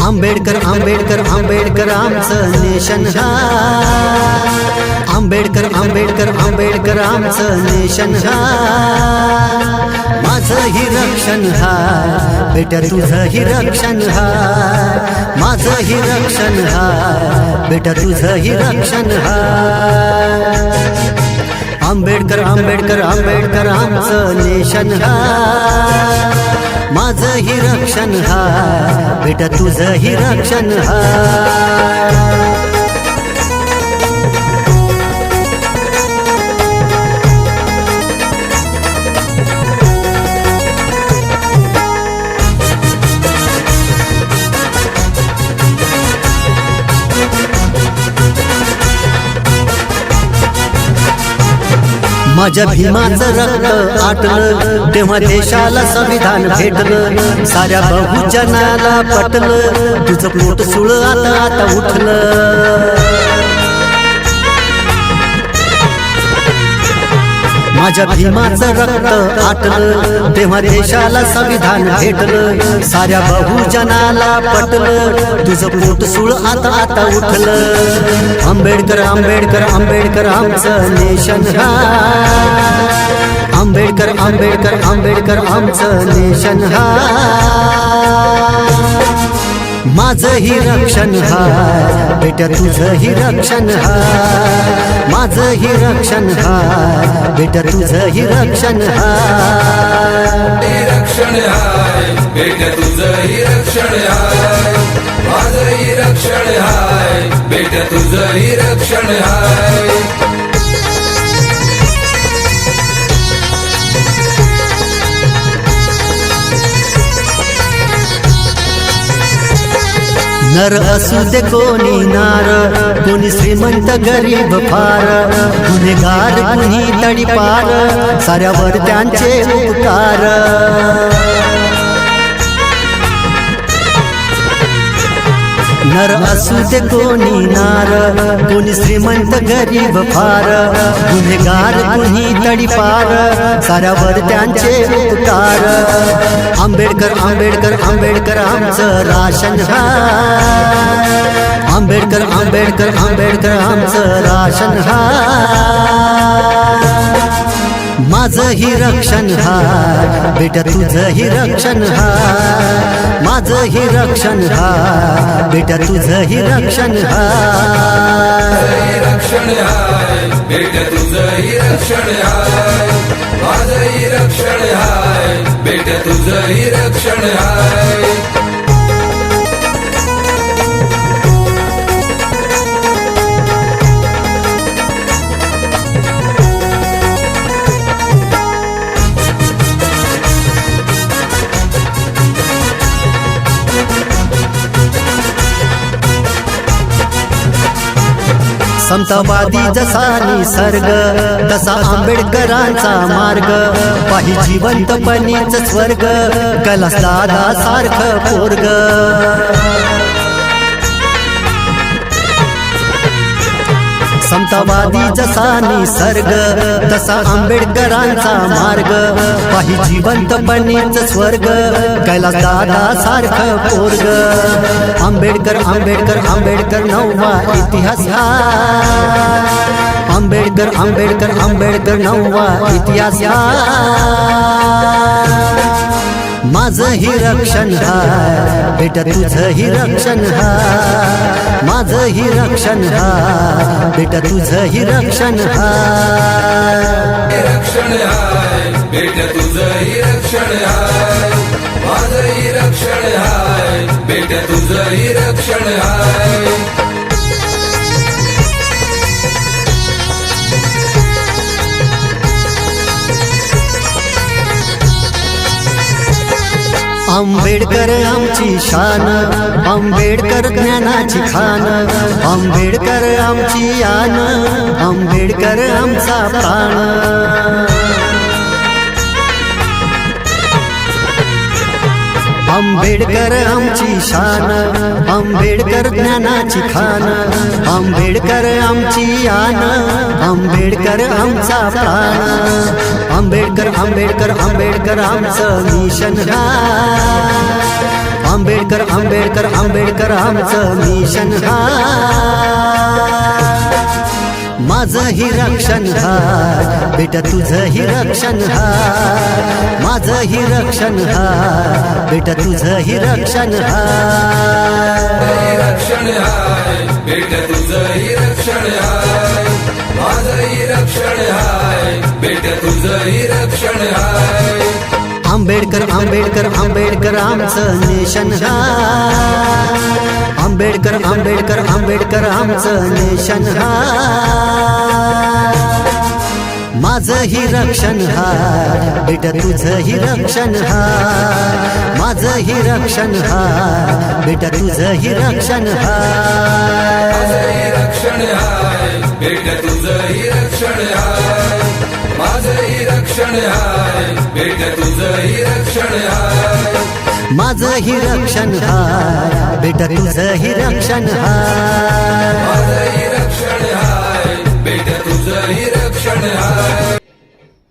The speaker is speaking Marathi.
आंबेडकर आंबेडकर आंबेडकर आमचं नेशन हा। आंबेडकर आंबेडकर आंबेडकर आमचं नेशन हा। माझंही रक्षण हा बेटा तुझंही रक्षण हा। माझंही रक्षण हा बेटा तुझंही रक्षण हा। आंबेडकर आंबेडकर आंबेडकर आमचं नेशन हा। माझंही रक्षण हा बेटा तुझंही रक्षण हा। माझ्या भीमाचं रक्त आटलं तेव्हा देशाला संविधान भेटलं। साऱ्या बहुजनाला पटलं तुझं पोट सुळ आता आता उठलं। माझ्या भीमाचं रक्त आटलं तेव्हा देशाला संविधान भेटलं। साऱ्या बहुजनाला पटलं तुझं पोट सुळ आता आता उठलं। आंबेडकर आंबेडकर आंबेडकर आमचं नेशन हा। आंबेडकर आंबेडकर आंबेडकर आमचं नेशन हा। माझंही रक्षण हा बेटा तुझंही रक्षण हा। माझंही रक्षण हा बेटा तुझंही रक्षण हा। रक्षण हाय बेटा तुझंही रक्षण हाय। माझंही रक्षण हाय बेटा तुझंही रक्षण हाय। नर असू दे कोणी नार, कोणी श्रीमंत गरीब फार, गुन्हेगार कुणी तडीपार, साऱ्यावर त्यांचे उपकार। नर असू दे कोणी नार, कोणी श्रीमंत गरीब फार, गुन्हेगार कुणी तडीपार, साऱ्यावर त्यांचे उपकार। आंबेडकर आंबेडकर आंबेडकर आमचं राशन हा। आंबेडकर आंबेडकर आंबेडकर आमचं राशन हा। माझंही रक्षण हा बेटा तुझंही रक्षण हा। माझंही रक्षण हा बेटा तुझंही रक्षण हा। रक्षण हाय बेटा तुझंही रक्षण हाय। माझंही रक्षण हाय बेटा तुझंही रक्षण हाय। समतावादी जसा निसर्ग तसा आंबेडकरांचा मार्ग, पाही जिवंतपणीच स्वर्ग, कैलास दादा सारखं पोरग। समतावादी जसा निसर्ग तसा आंबेडकरांचा मार्ग, पाही जिवंतपणीच स्वर्ग, कैलास दादा सारखं पोरग। आंबेडकर आंबेडकर आंबेडकर नववा इतिहास हा। आंबेडकर आंबेडकर आंबेडकर नववा इतिहास हा। माझंही रक्षण हा बेटा तुझंही रक्षण हा। माझंही रक्षण हा बेटा तुझंही रक्षण हा। रक्षण हाय बेटा तुझंही रक्षण हाय। माझंही रक्षण हाय बेटा तुझंही रक्षण हाय। आंबेडकर आमची शान, आंबेडकर ज्ञानाची खान, आंबेडकर आमची आन, आंबेडकर आमचा प्राण। आंबेडकर आमची शान, आंबेडकर ज्ञानाची खान, आंबेडकर आमची आन, आंबेडकर आमचा प्राण। आंबेडकर आंबेडकर आंबेडकर आमचं मिशन हा। आंबेडकर आंबेडकर आंबेडकर आमचं मिशन हाय, माझंही रक्षण हाय बेटा तुझंही रक्षण हाय, माझंही रक्षण हाय बेटा तुझंही रक्षण हाय, रक्षण हाय बेटा तुझंही रक्षण हाय, माझंही रक्षण हाय बेटा तुझंही रक्षण हाय. आंबेडकर आंबेडकर आंबेडकर आमचं नेशन हाय, आंबेडकर आंबेडकर आंबेडकर आमचं नेशन हाय, माझंही रक्षण हाय बेटा तुझंही रक्षण हाय, माझंही रक्षण हाय बेटा तुझंही रक्षण हाय, माझंही रक्षण हाय बेटा तुझंही रक्षण हाय, माझंही रक्षण हाय बेटा तुझंही रक्षण हाय, माझंही रक्षण हाय बेटा तुझंही रक्षण हाय.